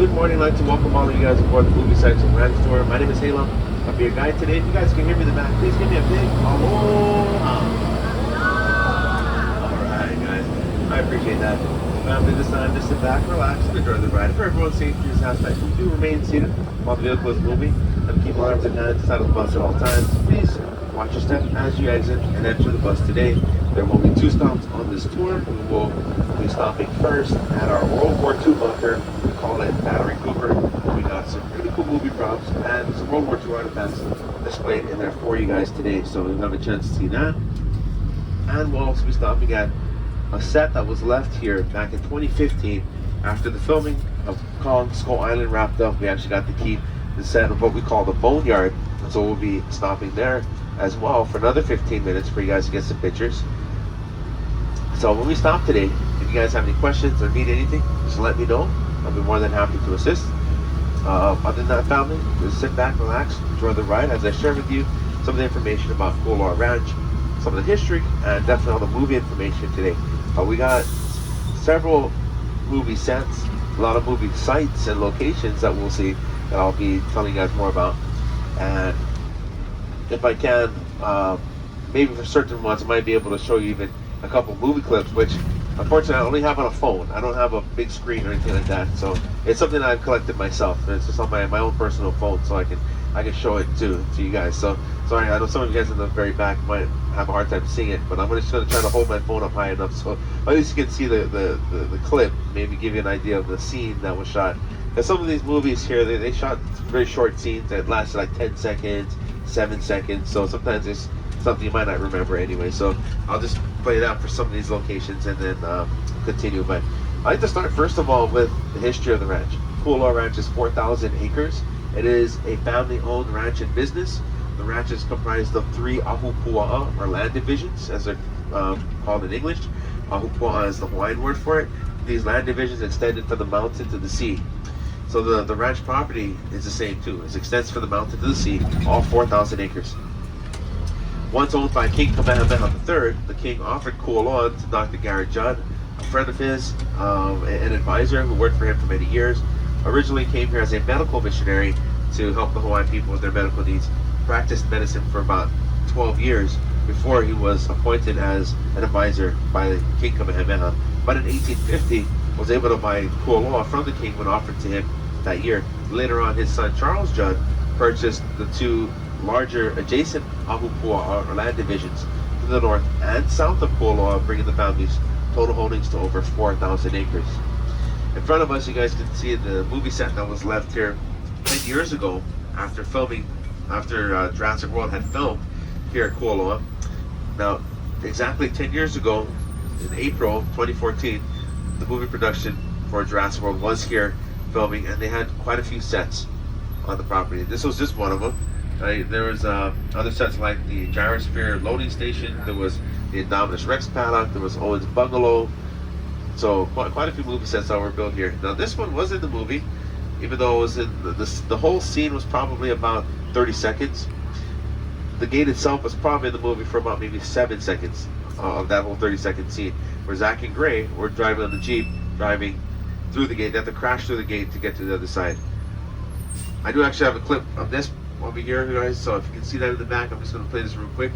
Good morning. I'd like to welcome all of you guys aboard the Movie Sites and Ranch Tour. My name is Halem. I'll be your guide today. If you guys can hear me in the back, please give me a big aloha. Alright, guys. I appreciate that. Family, this time, just sit back, relax, and enjoy the ride. For everyone's safety is aspect, we do remain seated while the vehicle is moving and keep our arms and hands inside of the bus at all times. Please watch your step as you exit and enter the bus today. There will be 2 stops on this tour. We will be stopping first at our World War II bunker. We call it Battery Cooper. We got some really cool movie props and some World War II artifacts displayed in there for you guys today. So you'll have a chance to see that. And we'll also be stopping at a set that was left here back in 2015 after the filming of Kong Skull Island wrapped up. We actually got to keep the set of what we call the Boneyard, so we'll be stopping there as well for another 15 minutes for you guys to get some pictures. So when we stop today, if you guys have any questions or need anything, just let me know. I'll be more than happy to assist. Other than that, family, just sit back, relax, enjoy the ride as I share with you some of the information about Kualoa Ranch, some of the history, and definitely all the movie information today. We got several movie sets, a lot of movie sites and locations that we'll see that I'll be telling you guys more about. And if I can, maybe for certain ones, I might be able to show you even a couple movie clips, which unfortunately I only have on a phone. I don't have a big screen or anything like that, so it's something that I've collected myself. It's just on my own personal phone, so I can show it to you guys. So sorry, I know some of you guys in the very back might have a hard time seeing it, but I'm just going to try to hold my phone up high enough so at least you can see the clip, maybe give you an idea of the scene that was shot. Because some of these movies here, they shot very short scenes that lasted like 10 seconds, 7 seconds, so sometimes it's something you might not remember anyway. So I'll just play it out for some of these locations and then continue. But I'd like to start first of all with the history of the ranch. Kualoa Ranch is 4,000 acres. It is a family-owned ranch and business. The ranch is comprised of 3 ahupua'a, or land divisions, as they're called in English. Ahupua'a is the Hawaiian word for it. These land divisions extended from the mountain to the sea. So the ranch property is the same too. It extends from the mountain to the sea, all 4,000 acres. Once owned by King Kamehameha III, the king offered Kualoa to Dr. Garrett Judd, a friend of his, an advisor who worked for him for many years. Originally came here as a medical missionary to help the Hawaiian people with their medical needs. Practiced medicine for about 12 years before he was appointed as an advisor by King Kamehameha. But in 1850, was able to buy Kualoa from the king when offered to him that year. Later on, his son Charles Judd purchased the 2 larger adjacent ahupua'a, or land divisions, to the north and south of Kualoa, bringing the family's total holdings to over 4,000 acres. In front of us, you guys can see the movie set that was left here 10 years ago after filming, after Jurassic World had filmed here at Kualoa. Now, exactly 10 years ago, in April 2014, the movie production for Jurassic World was here filming, and they had quite a few sets on the property. This was just one of them. There was other sets like the Gyrosphere loading station. There was the Indominus Rex paddock. There was Owen's bungalow. So quite a few movie sets that were built here. Now this one was in the movie, even though it was in the whole scene was probably about 30 seconds. The gate itself was probably in the movie for about maybe 7 seconds of that whole 30-second scene. Where Zach and Gray were driving on the Jeep, driving through the gate. They have to crash through the gate to get to the other side. I do actually have a clip of this over here, guys, so if you can see that in the back, I'm just going to play this real quick.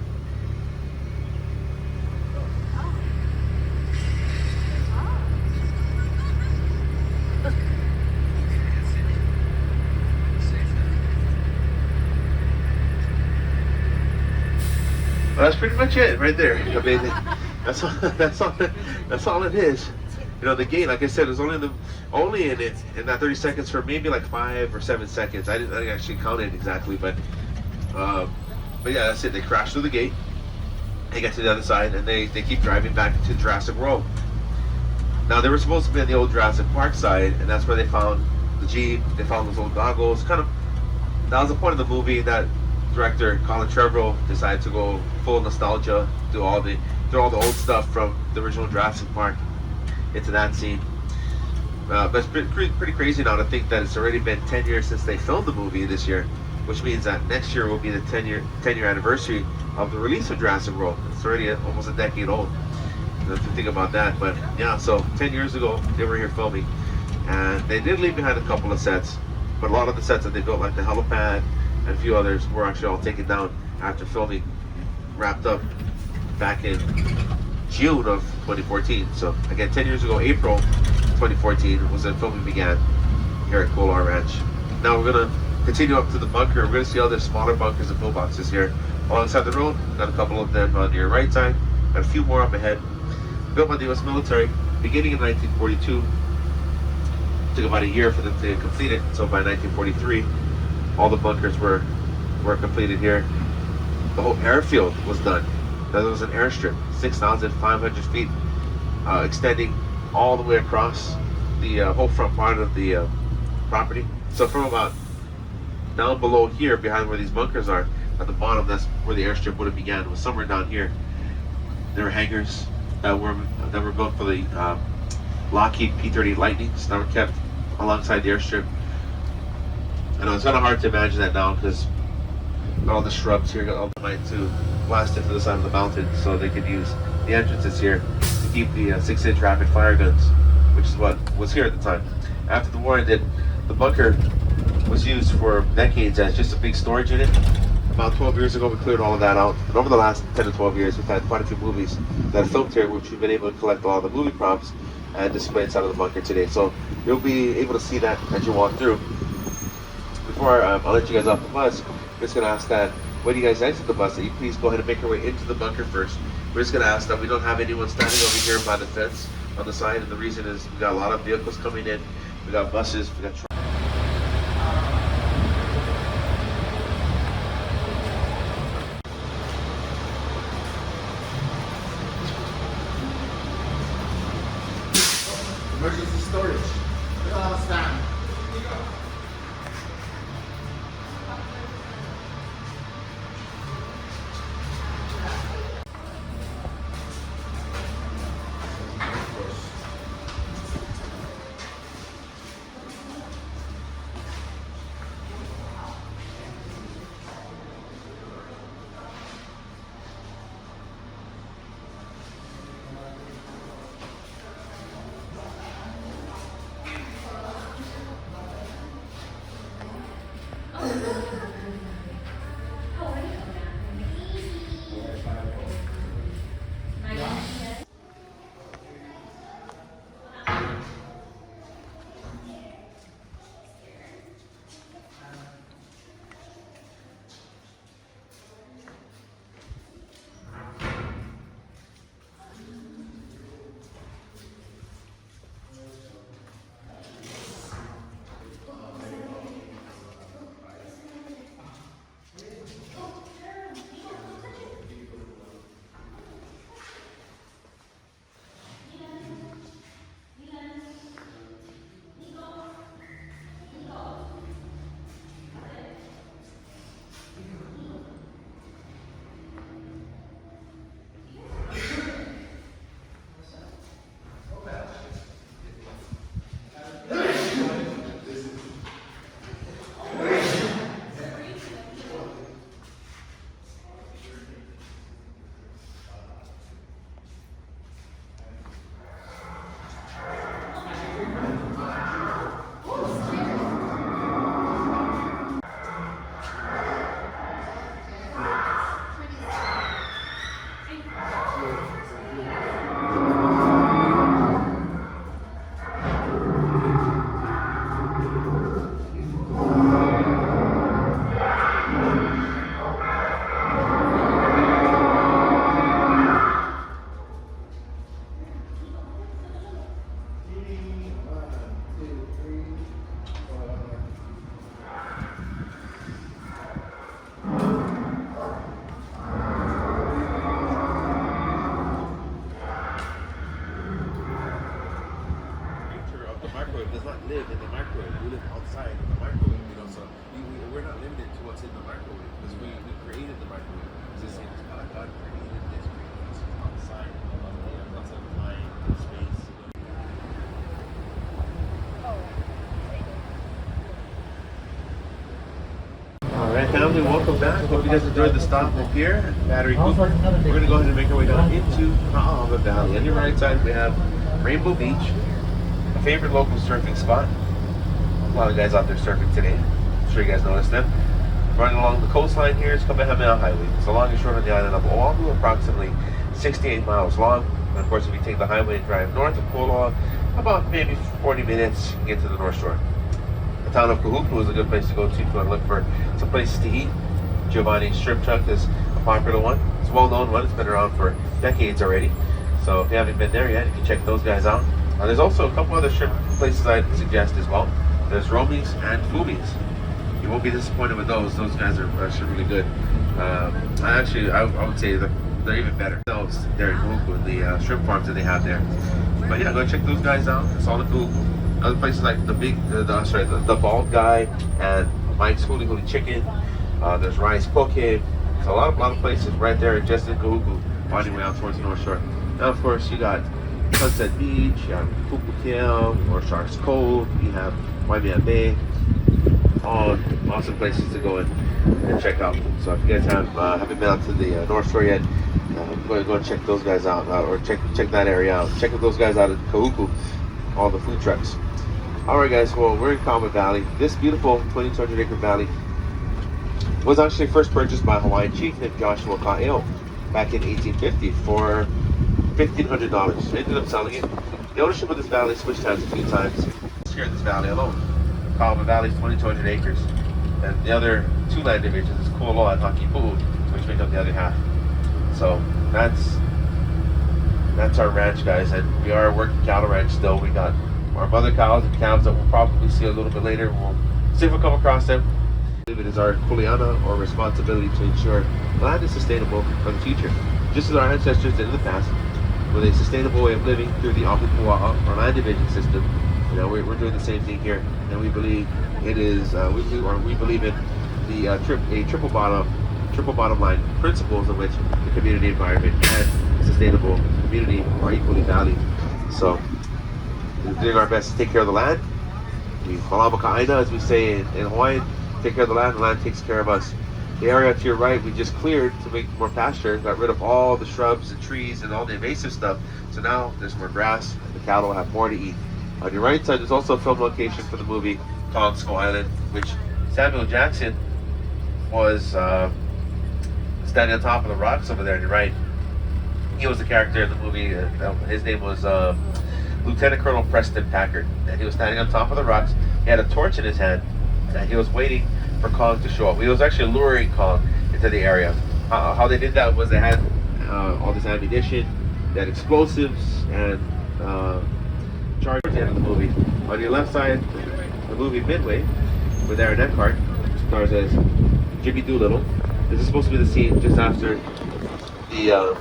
Well, that's pretty much it right there. I mean, that's all it is. You know, the gate, like I said, was only in it in that 30 seconds for maybe like 5 or 7 seconds. I didn't actually count it exactly, but yeah, that's it. They crash through the gate, they get to the other side, and they keep driving back to Jurassic World. Now they were supposed to be on the old Jurassic Park side, and that's where they found the Jeep. They found those old goggles. That was the point of the movie that director Colin Trevorrow decided to go full nostalgia, do all the old stuff from the original Jurassic Park into that scene. But it's pretty crazy now to think that it's already been 10 years since they filmed the movie this year, which means that next year will be the 10-year anniversary of the release of Jurassic World. It's already almost a decade old, if you think about that. But yeah, so 10 years ago they were here filming. And they did leave behind a couple of sets, but a lot of the sets that they built, like the helipad and a few others, were actually all taken down after filming wrapped up back in June of 2014. So again, 10 years ago, April 2014 was when filming began here at Kualoa Ranch. Now we're gonna continue up to the bunker. We're gonna see other smaller bunkers and pillboxes here alongside the road. Got a couple of them on your right side, and a few more up ahead. Built by the U.S. military beginning in 1942. Took about a year for them to complete it. So by 1943, all the bunkers were completed here. The whole airfield was done. There was an airstrip, 6,500 feet, extending all the way across the whole front part of the property. So from about down below here, behind where these bunkers are, at the bottom, that's where the airstrip would have began. It was somewhere down here. There were hangars that were built for the Lockheed P-30 Lightnings that were kept alongside the airstrip. I know it's kind of hard to imagine that now because got all the shrubs here, got all the light to blast into the side of the mountain, so they could use the entrances here to keep the 6-inch rapid fire guns, which is what was here at the time. After the war ended, the bunker was used for decades as just a big storage unit. About 12 years ago, we cleared all of that out. And over the last 10 to 12 years, we've had quite a few movies that are filmed here, which we've been able to collect a lot of the movie props and display inside of the bunker today. So you'll be able to see that as you walk through. Before I'll let you guys off the bus, I'm just going to ask that when you guys exit the bus, that you please go ahead and make your way into the bunker first. We're just going to ask that we don't have anyone standing over here by the fence on the side, and the reason is we got a lot of vehicles coming in, we got buses, we got trucks. Emergency storage. Stand. Does not live in the microwave. We live outside of the microwave, you know. So we're not limited to what's in the microwave because we created the microwave. It's the same as God created this outside of time, space. All right, family, welcome back. Hope you guys enjoyed the stop up here at Battery Coop. We're going to go ahead and make our way down into Kualoa Valley. On your right side, we have Rainbow Beach. favorite local surfing spot. A lot of guys out there surfing today. I'm sure you guys noticed them. Running along the coastline here is Kamehameha Highway. It's the longest road on the island of Oahu, approximately 68 miles long. And of course, if you take the highway and drive north of Kualoa, about maybe 40 minutes, you get to the North Shore. The town of Kahuku is a good place to go to if you want to look for some places to eat. Giovanni's Shrimp Truck is a popular one. It's a well-known one. It's been around for decades already. So if you haven't been there yet, you can check those guys out. There's also a couple other shrimp places I'd suggest as well. There's Romi's and Fumi's. You won't be disappointed with those. Those guys are actually really good. I would say they're even better. Those there in Kahuku, the shrimp farms that they have there. But yeah, go check those guys out. It's all in Kahuku. Other places like the Bald Guy and Mike's Huli Huli Chicken. There's Rice Poke. There's a lot of places right there just in Kahuku, finding way out towards the North Shore. Now, of course, you got Sunset Beach, you have Pupukea or Sharks Cove, you have Waimea Bay. All awesome places to go and check out. So if you guys haven't been out to the North Shore yet, go and check those guys out, or check that area out. Check those guys out at Kahuku, all the food trucks. All right, guys. Well, we're in Kaima Valley. This beautiful 2,200 acre valley was actually first purchased by a Hawaiian chief named Joshua Ka'eo back in 1850 for $1,500. They ended up selling it. The ownership of this valley switched hands a few times. Here in this valley alone, Kaima Valley is 2,200 acres, and the other two land divisions is Kualoa and Hakipu'u, which make up the other half. So that's our ranch, guys, and we are a working cattle ranch still. We got our mother cows and calves that we'll probably see a little bit later. We'll see if we come across them. It is our kuleana, or responsibility, to ensure land is sustainable for the future. Just as our ancestors did in the past, with a sustainable way of living through the Ahupua'a, or land division system. You know, we're doing the same thing here, and we believe it is. We believe in the triple bottom line principles of which the community environment and sustainable community are equally valued. So we're doing our best to take care of the land. We Kalamakaina, as we say in Hawaiian, take care of the land takes care of us. The area to your right we just cleared to make more pasture, got rid of all the shrubs and trees and all the invasive stuff. So now there's more grass and the cattle have more to eat. On your right side there's also a film location for the movie Kong Skull Island, which Samuel Jackson was standing on top of the rocks over there on your right. He was the character in the movie. His name was Lieutenant Colonel Preston Packard, and he was standing on top of the rocks. He had a torch in his hand, and he was waiting for Kong to show up. He was actually luring Kong into the area. How they did that was they had all this ammunition, they had explosives, and charged at the end of the movie. On your left side, the movie Midway with Aaron Eckhart, stars as Jimmy Doolittle. This is supposed to be the scene just after the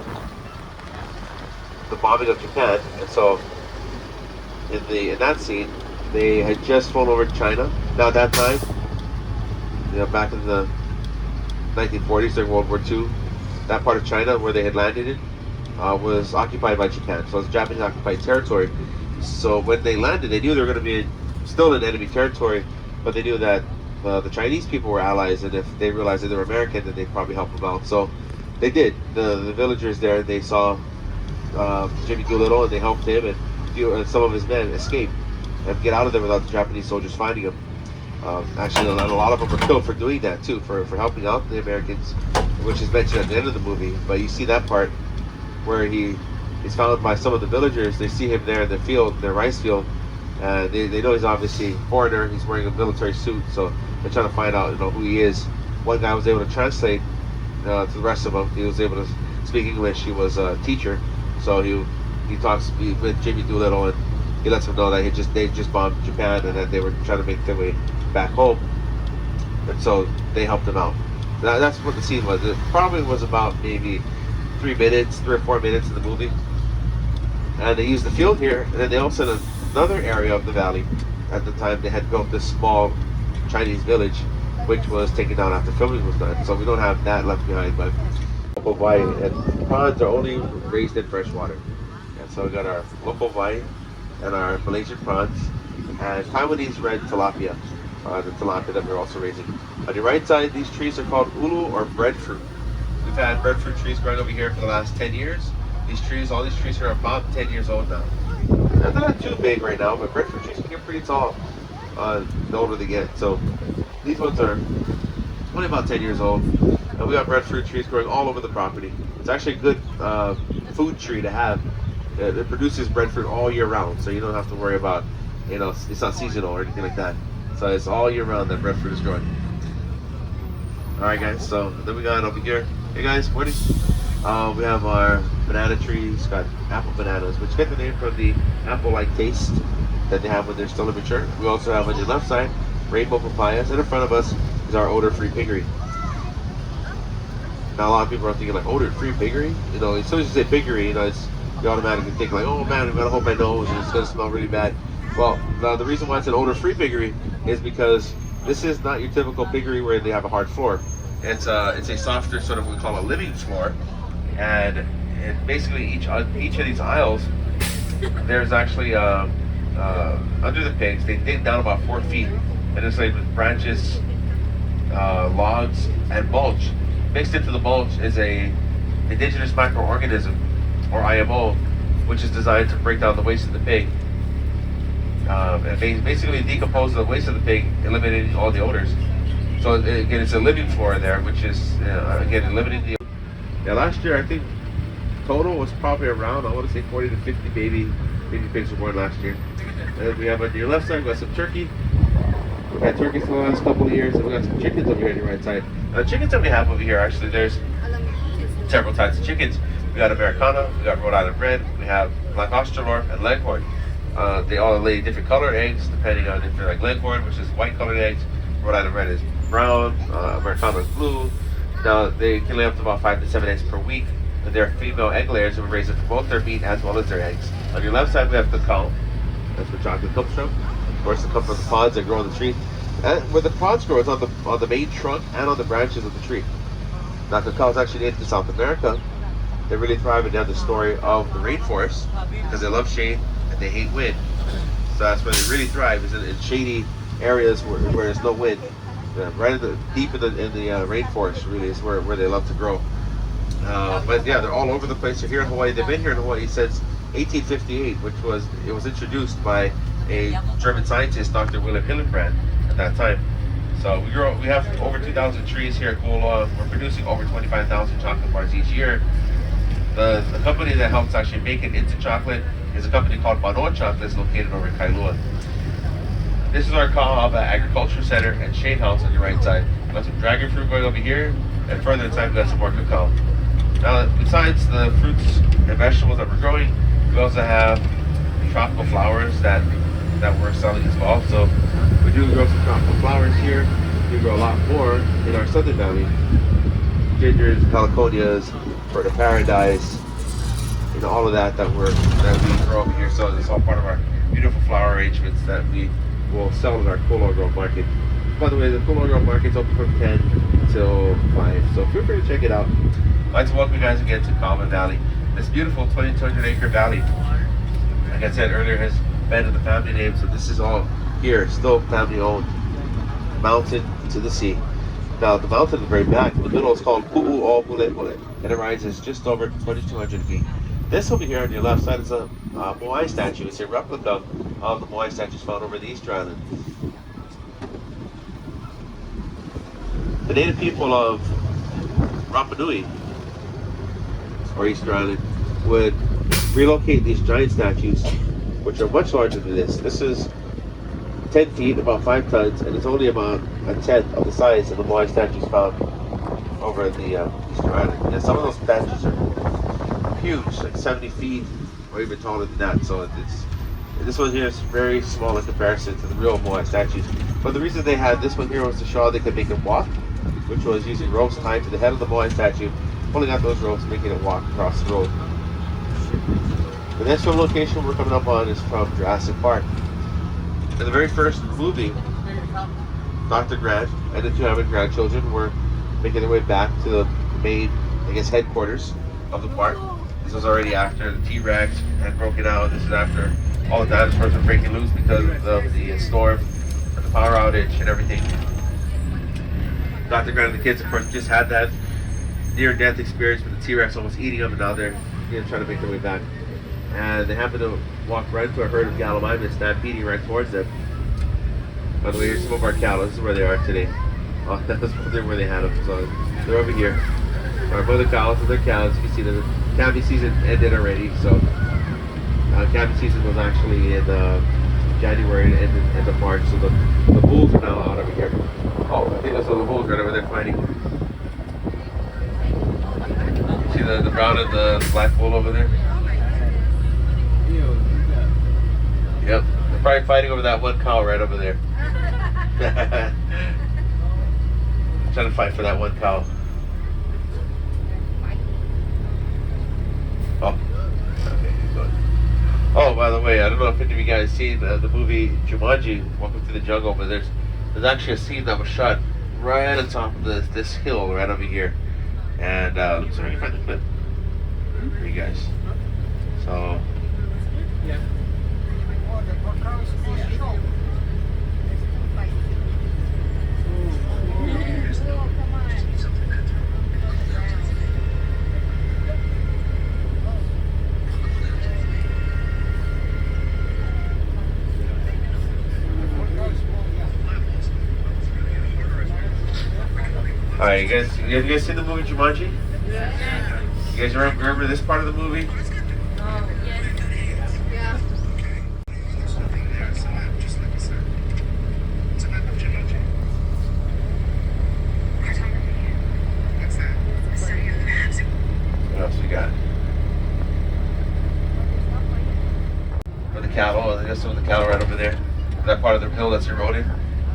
bombing of Japan, and so in that scene, they had just flown over China. Now at that time, you know, back in the 1940s during World War II, that part of China where they had landed in was occupied by Japan. So it was Japanese occupied territory. So when they landed, they knew they were going to be still in enemy territory, but they knew that the Chinese people were allies, and if they realized that they were American, then they'd probably help them out. So they did. The villagers there, they saw Jimmy Doolittle, and they helped him, and some of his men escape and get out of there without the Japanese soldiers finding him. Actually, a lot of them were killed for doing that too, for helping out the Americans, which is mentioned at the end of the movie. But you see that part where he's found by some of the villagers. They see him there in the field, their rice field, and they know he's obviously a foreigner. He's wearing a military suit, so they're trying to find out, you know, who he is. One guy was able to translate to the rest of them. He was able to speak English. He was a teacher, so he talks with Jimmy Doolittle, and he lets him know that they just bombed Japan and that they were trying to make their way back home, and so they helped him out. That's what the scene was. It probably was about maybe 3 or 4 minutes in the movie, and they used the field here, and then they also in another area of the valley. At the time, they had built this small Chinese village, which was taken down after filming was done. So we don't have that left behind, but Hawaii, and ponds are only raised in fresh water. And so we got our local Hawaii and our Malaysian prawns and Taiwanese red tilapia, the tilapia that we're also raising. On your right side, these trees are called ulu, or breadfruit. We've had breadfruit trees growing over here for the last 10 years. All these trees here are about 10 years old now. they're not too big right now, but breadfruit trees can get pretty tall the older they get. So these ones are only about 10 years old. And we got breadfruit trees growing all over the property. It's actually a good food tree to have. It produces breadfruit all year round, so you don't have to worry about, it's not seasonal or anything like that. So it's all year round that breadfruit is growing. All right, guys. So then we got over here. Hey, guys, morning. We have our banana trees. Got apple bananas, which get the name from the apple-like taste that they have when they're still immature. We also have on your left side rainbow papayas, and in front of us is our odor-free piggery. Now a lot of people are thinking like odor-free piggery. As soon as you say piggery, it's you automatically think like, oh man, I'm gonna hold my nose and it's gonna smell really bad. Well, the reason why it's an odor-free piggery is because this is not your typical piggery where they have a hard floor. It's a softer sort of what we call a living floor, and basically each of these aisles, there's actually under the pigs they dig down about 4 feet, and it's like with branches, logs, and mulch. Mixed into the mulch is a indigenous microorganism, or IMO, which is designed to break down the waste of the pig. And basically decompose the waste of the pig, eliminating all the odors. So again, it's a living floor there, which is again eliminating the. Yeah, last year I think total was probably around, I want to say 40 to 50 baby pigs were born last year. And we have on your left side, we got some turkey. We've had turkeys for the last couple of years, and we got some chickens over here on your right side. Now, the chickens that we have over here, actually, there's several types of chickens. We got Americana, we got Rhode Island Red, we have Black Australorp, and Leghorn. They all lay different colored eggs depending on if they're like Leghorn, which is white colored eggs. Rhode Island Red is brown. Americana is blue. Now they can lay up to about 5 to 7 eggs per week. And they're female egg layers, and we raise it for both their meat as well as their eggs. On your left side, we have cacao. That's where chocolate comes from. Of course, it comes from the pods that grow on the tree. And where the pods grow is on the main trunk and on the branches of the tree. Now, cacao is actually native to South America. They really thrive in the story of the rainforest because they love shade and they hate wind. So that's where they really thrive, is in shady areas where there's no wind. Right deep in the rainforest really is where they love to grow. But yeah, they're all over the place. They're here in Hawaii. They've been here in Hawaii since 1858, which was introduced by a German scientist, Dr. Wilhelm Hillenbrand, at that time. So we have over 2,000 trees here at Kualoa. We're producing over 25,000 chocolate bars each year. The company that helps actually make it into chocolate is a company called Manoa Chocolates, located over in Kualoa. This is our Kaahaba Agriculture Center and Shade House on your right side. We got some dragon fruit going over here, and further inside we got some more cacao. Now, besides the fruits and vegetables that we're growing, we also have tropical flowers that we're selling as well. So we do grow some tropical flowers here. We grow a lot more in our southern valley. Gingers, pelargonias, bird of paradise, all of that we grow over here. So it's all part of our beautiful flower arrangements that we will sell at our Kualoa Grove Market. By the way, the Kualoa Grove Market's open from 10 till 5, so feel free to check it out. I'd like to welcome you guys again to Common Valley, this beautiful 2,200 acre valley. Like I said earlier, has been in the family name, so this is all here, still family owned. Mountain to the sea. Now the mountain in the very back, in the middle, is called Kualoa, and it rises just over 2,200 feet. This over here on your left side is a Moai statue. It's a replica of the Moai statues found over the Easter Island. The native people of Rapa Nui, or Easter Island, would relocate these giant statues, which are much larger than this. This is 10 feet, about 5 tons, and it's only about a tenth of the size of the Moai statues found over the Easter Island. And some of those statues are huge, like 70 feet or even taller than that. So this one here is very small in comparison to the real Moai statues. But the reason they had this one here was to show how they could make it walk, which was using ropes tied to the head of the Moai statue, pulling out those ropes, making it walk across the road. The next one location we're coming up on is from Jurassic Park. In the very first movie, Dr. Grant and the 2 having grandchildren were making their way back to the main, headquarters of the park. This was already after the T-Rex had broken out. This is after all the dinosaurs were breaking loose because of the storm, and the power outage, and everything. Dr. Grant and the kids, of course, just had that near-death experience with the T-Rex almost eating them, and now they're trying to make their way back. And they happen to walked right into a herd of Gallimimus stampeding right towards them. By the way, here's some of our cows. This is where they are today. Oh, that's where they had them. So they're over here. Our mother cows and their cows. You can see the calving season ended already. So calving season was actually in January and end of March. So the bulls are now out over here. Oh, I think that's all the bulls right over there fighting. See the brown and the black bull over there? Yep. They're probably fighting over that one cow right over there. Trying to fight for that one cow. Oh. Okay, good. Oh, by the way, I don't know if any of you guys seen the movie Jumanji, Welcome to the Jungle, but there's actually a scene that was shot right on top of this hill right over here. And sorry, you find the clip for you guys. So Yeah. alright, you guys seen the movie Jumanji? Yeah. You guys remember this part of the movie? Yeah. What else we got? For the cattle, I guess some of the cattle right over there. That part of the hill that's eroding.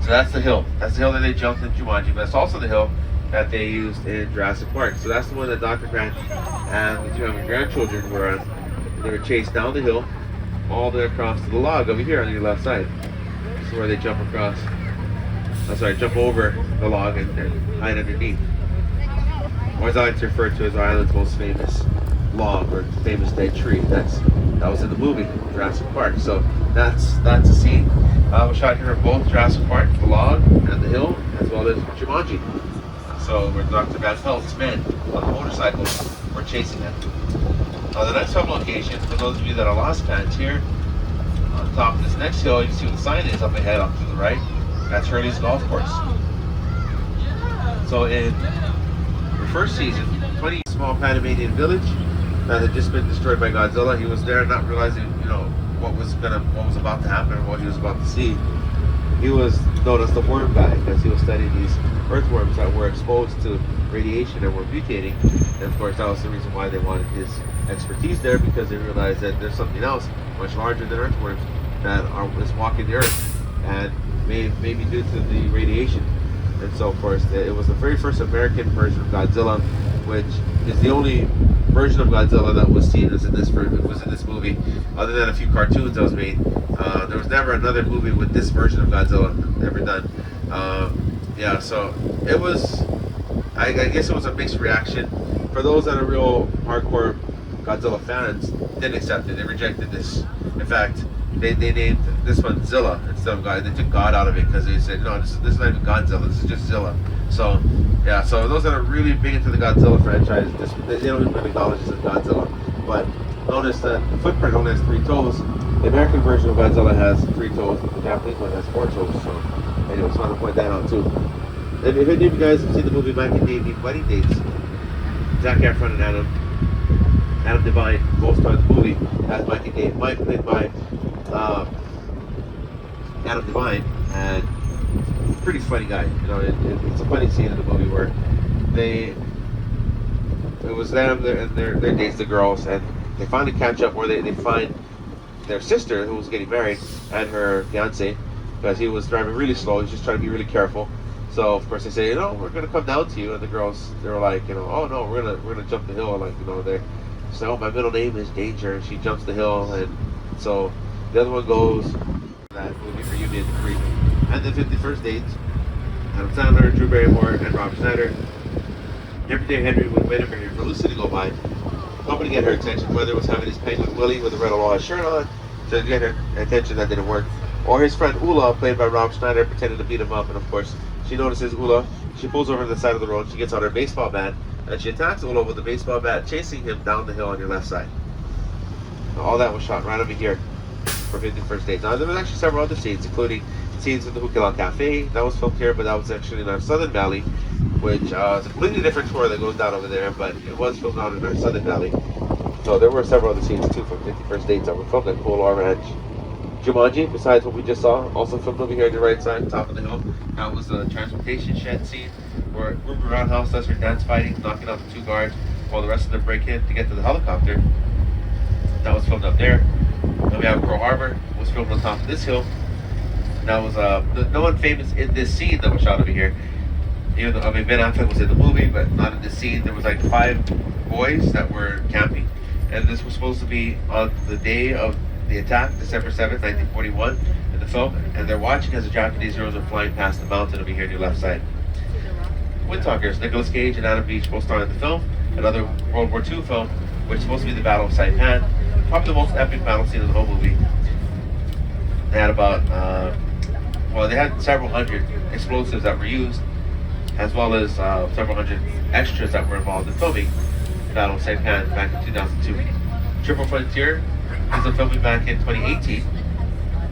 So that's the hill. That's the hill that they jumped in Jumanji, but that's also the hill that they used in Jurassic Park. So that's the one that Dr. Grant and the two of my grandchildren were on. They were chased down the hill, all the way across to the log over here on your left side. This is where they jump across. I'm sorry, jump over the log and hide underneath. Or as I like to refer to as our island's most famous log or famous dead tree. That was in the movie Jurassic Park. So that's a scene. Was shot here in both Jurassic Park, the log and the hill, as well as Jumanji. So where Dr. Van Pelt's men on the motorcycle were chasing him. The next home location, for those of you that are lost fans, here on top of this next hill, you can see what the sign is up ahead, up to the right. That's Hurley's Golf Course. So in the first season, 20 small Panamanian village that had just been destroyed by Godzilla. He was there not realizing, what was about to happen and what he was about to see. He was known as the worm guy because he was studying these earthworms that were exposed to radiation and were mutating. And of course, that was the reason why they wanted his expertise there, because they realized that there's something else much larger than earthworms that is walking the earth, and maybe due to the radiation. And so, of course, it was the very first American version of Godzilla, which is the only version of Godzilla that was seen was in this movie, other than a few cartoons that was made. There was never another movie with this version of Godzilla ever done. So it was, I guess it was a mixed reaction. For those that are real hardcore Godzilla fans, didn't accept it. They rejected this. In fact, they named this one Zilla instead of God. They took God out of it because they said, no, this is not even Godzilla, this is just Zilla. So those that are really big into the Godzilla franchise, they don't even acknowledge this as Godzilla. But notice that the footprint only has 3 toes. The American version of Godzilla has 3 toes. The Japanese one has 4 toes. So anyway, just want to point that out too. If any of you guys have seen the movie Mike and Dave Need Wedding Dates, Zac Efron and Adam Devine both starred in the movie as Mike and Dave. Mike played by Adam Devine, and pretty funny guy. It's a funny scene in the movie where it was them and their dates, the girls, and they finally catch up where they find their sister who was getting married and her fiance, because he was driving really slow. He's just trying to be really careful. So of course they say, we're gonna come down to you, and the girls, they're like, oh no, we're gonna jump the hill, like, they're so, my middle name is Danger, and she jumps the hill, and so the other one goes that movie reunion free. And the 51st dates, Adam Sandler, Drew Barrymore, and Rob Schneider. Every day Henry was waiting for Lucy to go by, hoping to get her attention, whether it was having his Penguin Willie with a red Aloha shirt on to get her attention. That didn't work. Or his friend Ula, played by Rob Schneider, pretended to beat him up, and of course she notices Ula. She pulls over to the side of the road, she gets out her baseball bat, and she attacks Ula with the baseball bat, chasing him down the hill on your left side. Now, all that was shot right over here for 51st Dates. Now, there was actually several other scenes, including scenes in the Kualoa Cafe. That was filmed here, but that was actually in our Southern Valley, which is a completely different tour that goes down over there, but it was filmed out in our Southern Valley. So there were several other scenes, too, from 51st Dates that were filmed at Kualoa Ranch. Jumanji, besides what we just saw, also filmed over here on the right side, top of the hill. That was the transportation shed scene where Ruben Roundhouse does her dance fighting, knocking out the 2 guards while the rest of them break in to get to the helicopter. That was filmed up there. Then we have Pearl Harbor, was filmed on top of this hill. That was no one famous in this scene that was shot over here. Even though, Ben Affleck was in the movie, but not in this scene. There was like 5 boys that were camping, and this was supposed to be on the day of the attack, December 7th, 1941, in the film, and they're watching as the Japanese drones are flying past the mountain over here on your left side. Wind Talkers, Nicolas Cage and Adam Beach both starred in the film. Another World War II film, which is supposed to be the Battle of Saipan, probably the most epic battle scene in the whole movie. They had about, they had several hundred explosives that were used, as well as several hundred extras that were involved in filming the Battle of Saipan back in 2002. Triple Frontier is a filming back in 2018.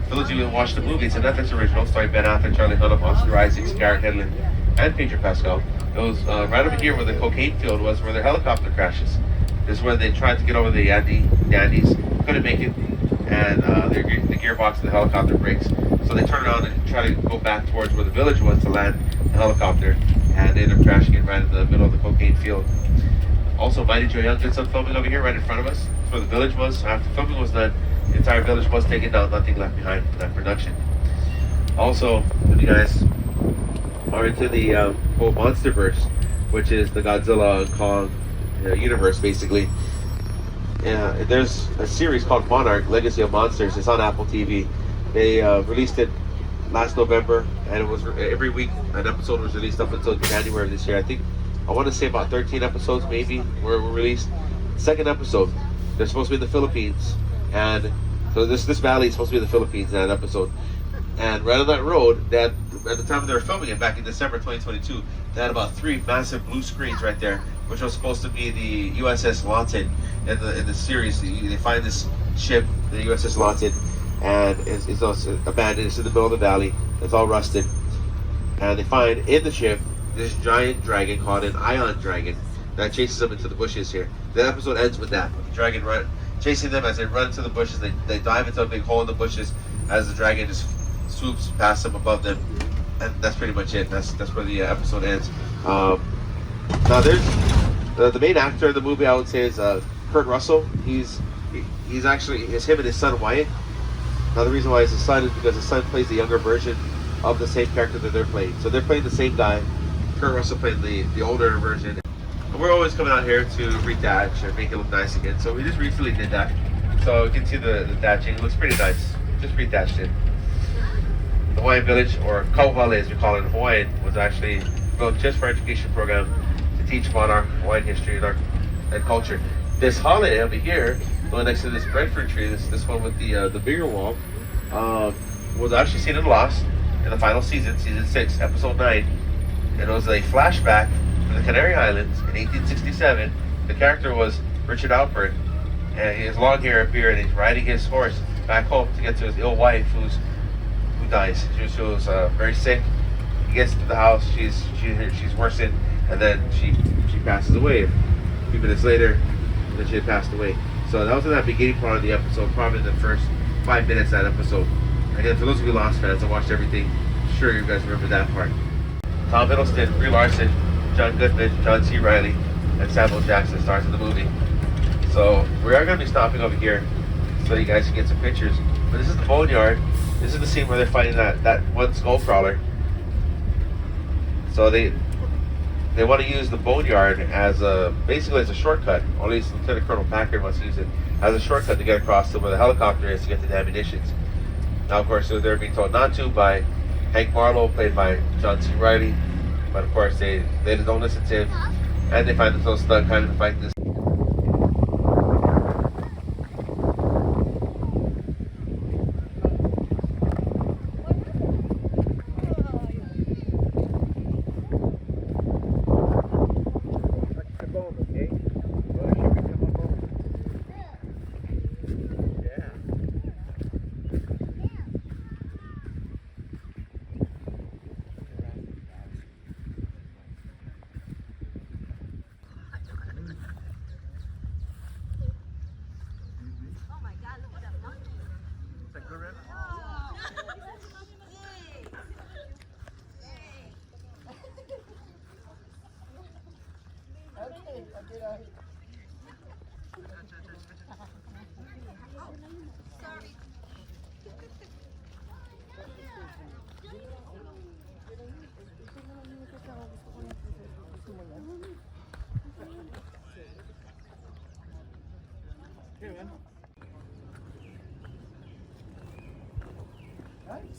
For those of you who watched the movie, it's a Netflix original starring Ben Affleck, Charlie Hunnam, Oscar Isaac, Garrett Hedlund, and Pedro Pascal. It was right over here where the cocaine field was, where their helicopter crashes. This is where they tried to get over the Andes, couldn't make it, and the gearbox of the helicopter breaks. So they turn around and try to go back towards where the village was to land the helicopter, and they end up crashing it right in the middle of the cocaine field. Also, Mighty Joe Young did some filming over here right in front of us. That's where the village was. After filming was done, the entire village was taken down, nothing left behind for that production. Also, if you guys are into the whole MonsterVerse, which is the Godzilla and Kong universe, basically, there's a series called Monarch, Legacy of Monsters. It's on Apple TV. They released it last November, and it was every week an episode was released up until January of this year. I want to say about 13 episodes maybe were released. Second episode, they're supposed to be in the Philippines, and so this valley is supposed to be in the Philippines in that episode. And right on that road, they had, at the time they were filming it back in December 2022, they had about 3 massive blue screens right there, which was supposed to be the USS Lawton in the series. They find this ship, the USS Lawton, and it's also abandoned. It's in the middle of the valley. It's all rusted, and they find in the ship this giant dragon called an ion dragon that chases them into the bushes here. The episode ends with that, with the dragon chasing them as they run into the bushes. They dive into a big hole in the bushes as the dragon just swoops past them above them, and that's pretty much it. That's where the episode ends. Now there's the main actor in the movie, I would say, is Kurt Russell. He's actually, it's him and his son Wyatt. Now the reason why it's his son is because his son plays the younger version of the same character that they're playing. So they're playing the same guy. Kurt Russell played the older version. And we're always coming out here to retouch and make it look nice again. So we just recently did that. So you can see the thatching. It looks pretty nice. Just retouched it. The Hawaiian Village, or Kauhale as we call it in Hawaiian, was actually built just for education program to teach about our Hawaiian history and culture. This holiday over here, going next to this breadfruit tree, this one with the bigger wall, was actually seen in Lost in the final season 6, episode 9. And it was a flashback from the Canary Islands in 1867. The character was Richard Alpert, and he has long hair and beard, and he's riding his horse back home to get to his ill wife who dies. She was very sick. He gets to the house, she's worsened, and then she passes away. A few minutes later, then she had passed away. So that was in that beginning part of the episode, probably the first 5 minutes of that episode. Again, for those of you Lost fans that watched everything, I'm sure you guys remember that part. Tom Hiddleston, Brie Larson, John Goodman, John C. Reilly, and Samuel Jackson stars in the movie. So we are going to be stopping over here so you guys can get some pictures. But this is the boneyard. This is the scene where they're fighting that one skull crawler. So they want to use the boneyard as basically as a shortcut, or at least Lieutenant Colonel Packard wants to use it as a shortcut to get across to where the helicopter is to get to the ammunitions. Now, of course, they're being told not to by Hank Marlowe, played by John C. Reilly, but of course they don't listen to him, and they find themselves stuck trying to fight this.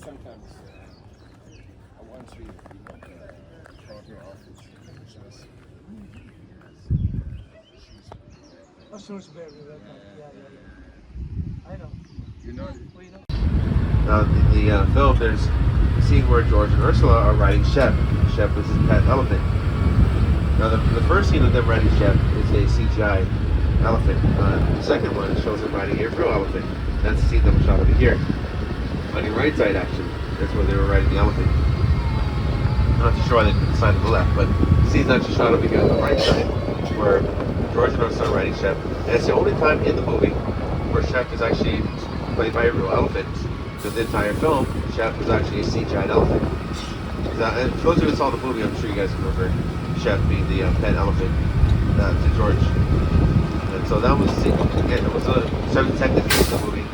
Sometimes I want to drop her off and she just Oh, Shrewsbury, yeah. I know. you know Now, in the film, there's a scene where George and Ursula are riding Shep. Shep is his pet elephant. Now, the first scene of them riding Shep is a CGI elephant. The second one shows them riding a real elephant. That's the scene that was shot over here. On your right side, actually, that's where they were riding the elephant. I'm not too sure why they put the sign on the left, but the scene's actually shot over here on the right side, where George and Ursula are riding Shep. And it's the only time in the movie where Shep is actually played by a real elephant. Because the entire film, Shep was actually a CGI elephant. And for those of you who saw the movie, I'm sure you guys remember Shep being the pet elephant to George. And so that was, again, it was a 7-10 to make the movie.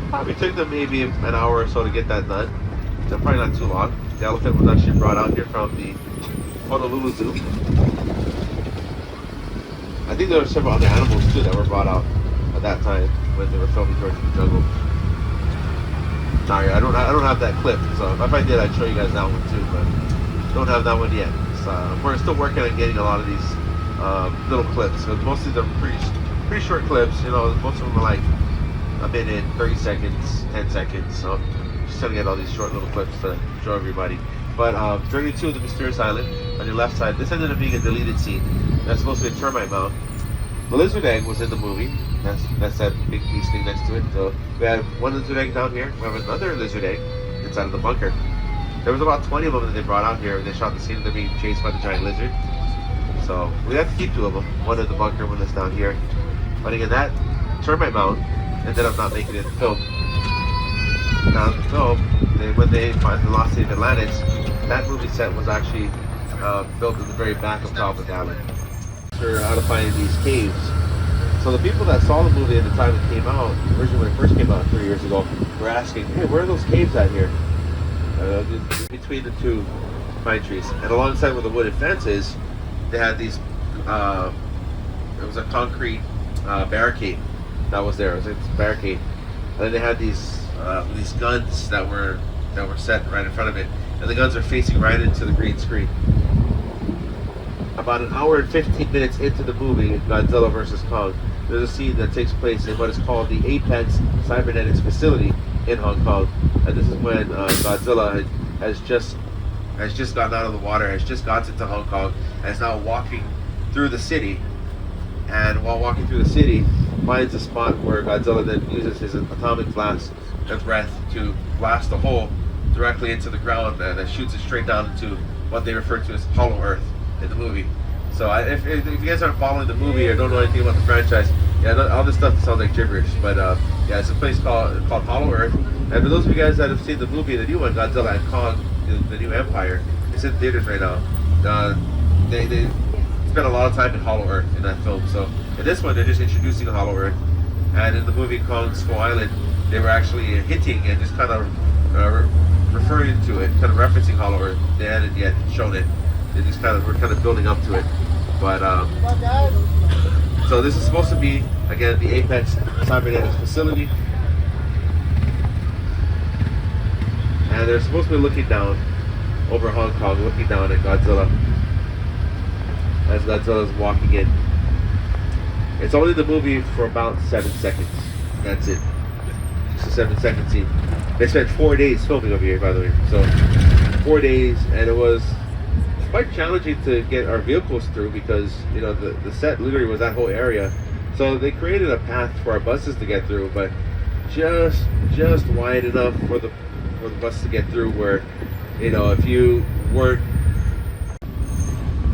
Probably took them maybe an hour or so to get that done. So probably not too long. The elephant was actually brought out here from the Honolulu Zoo. I think there were several other animals too that were brought out at that time when they were filming George in the Jungle. Sorry, I don't have that clip. So if I did, I'd show you guys that one too, but don't have that one yet. So we're still working on getting a lot of these little clips. So most of them are pretty short clips. You know, most of them are like a minute, 30 seconds, 10 seconds. So just trying to get all these short little clips to show everybody. But Journey to the Mysterious Island on your left side, this ended up being a deleted scene. That's supposed to be a termite mound. The lizard egg was in the movie. That's that big piece thing next to it. So we have one lizard egg down here. We have another lizard egg inside of the bunker. There was about 20 of them that they brought out here. They shot the scene of them being chased by the giant lizard. So we have to keep 2 of them. One in the bunker, one that's down here. But again, that termite mound ended up not making it in the film. Now in the film, when they find the lost city of Atlantis, that movie set was actually built in the very back of Talbot Island. For how to find these caves. So the people that saw the movie at the time it came out, originally when it first came out 3 years ago, were asking, hey, where are those caves at here? Between the 2 pine trees. And alongside where the wooden fence is, they had these, it was a concrete barricade that was there. It was a barricade. And then they had these guns that were set right in front of it. And the guns are facing right into the green screen. About an hour and 15 minutes into the movie, Godzilla vs. Kong, there's a scene that takes place in what is called the Apex Cybernetics Facility in Hong Kong. And this is when Godzilla has just gotten out of the water, has just gotten to Hong Kong, and is now walking through the city. And while walking through the city, finds a spot where Godzilla then uses his atomic blast and breath to blast a hole directly into the ground and shoots it straight down into what they refer to as Hollow Earth in the movie. So if you guys aren't following the movie or don't know anything about the franchise, yeah, all this stuff sounds like gibberish. But yeah, it's a place called Hollow Earth. And for those of you guys that have seen the movie, the new one, Godzilla and Kong, the New Empire, it's in theaters right now. They spent a lot of time in Hollow Earth in that film. So in this one, they're just introducing Hollow Earth. And in the movie Kong Skull Island, they were actually hinting and just kind of referring to it, kind of referencing Hollow Earth. They hadn't yet shown it. They just we're kind of building up to it. But so this is supposed to be, again, the Apex Cybernetics Facility. And they're supposed to be looking down over Hong Kong, looking down at Godzilla as Godzilla's walking in. It's only the movie for about 7 seconds. That's it. Just a 7-second scene. They spent 4 days filming over here, by the way. So 4 days, and it was quite challenging to get our vehicles through because, you know, the set literally was that whole area. So they created a path for our buses to get through, but just wide enough for the bus to get through where, you know, if you weren't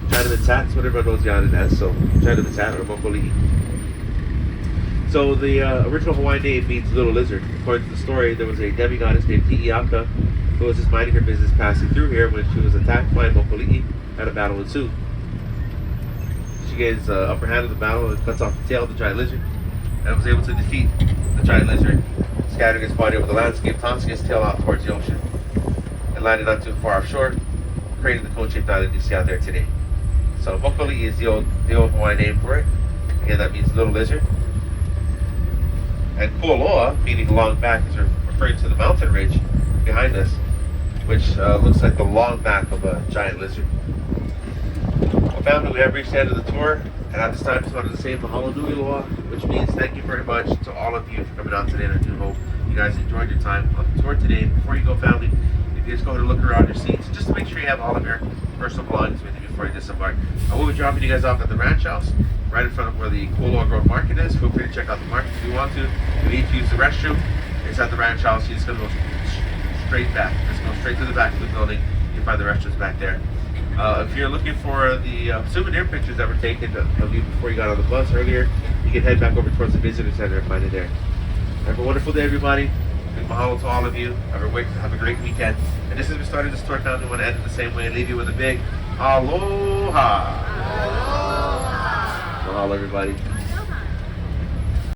Chinaman's hat, that's what everyone knows Yannon as, so Chinaman's hat or Mokoli'i. So the original Hawaiian name means little lizard. According to the story, there was a demigoddess named Ti'iaka who was just minding her business passing through here when she was attacked by Mokoli'i and a battle ensued. eventually gains upper hand of the battle and cuts off the tail of the giant lizard, and was able to defeat the giant lizard, scattering its body over the landscape, tossing its tail out towards the ocean, and landed not too far offshore, creating the cone-shaped island you see out there today. So Mokoli is the old Hawaiian name for it. Again, that means little lizard. And Kualoa, meaning long back, is referring to the mountain ridge behind us, which looks like the long back of a giant lizard. Well, family, we have reached the end of the tour, and at this time, I just wanted to say mahalo nui loa, which means thank you very much to all of you for coming out today, and I do hope you guys enjoyed your time on the tour today. Before you go, family, if you just go ahead and look around your seats, just to make sure you have all of your personal belongings with you before you disembark. I will be dropping you guys off at the ranch house, right in front of where the Kualoa Grove Market is. Feel free to check out the market if you want to. If you need to use the restroom, it's at the ranch house. You're just going to go straight back. Just go straight to the back of the building. You can find the restrooms back there. If you're looking for the souvenir pictures that were taken of you before you got on the bus earlier, you can head back over towards the visitor center and find it there. Have a wonderful day, everybody. Big mahalo to all of you. Have a great weekend. And just as we started this tour down, we want to end it the same way and leave you with a big aloha. Aloha. Mahalo, everybody.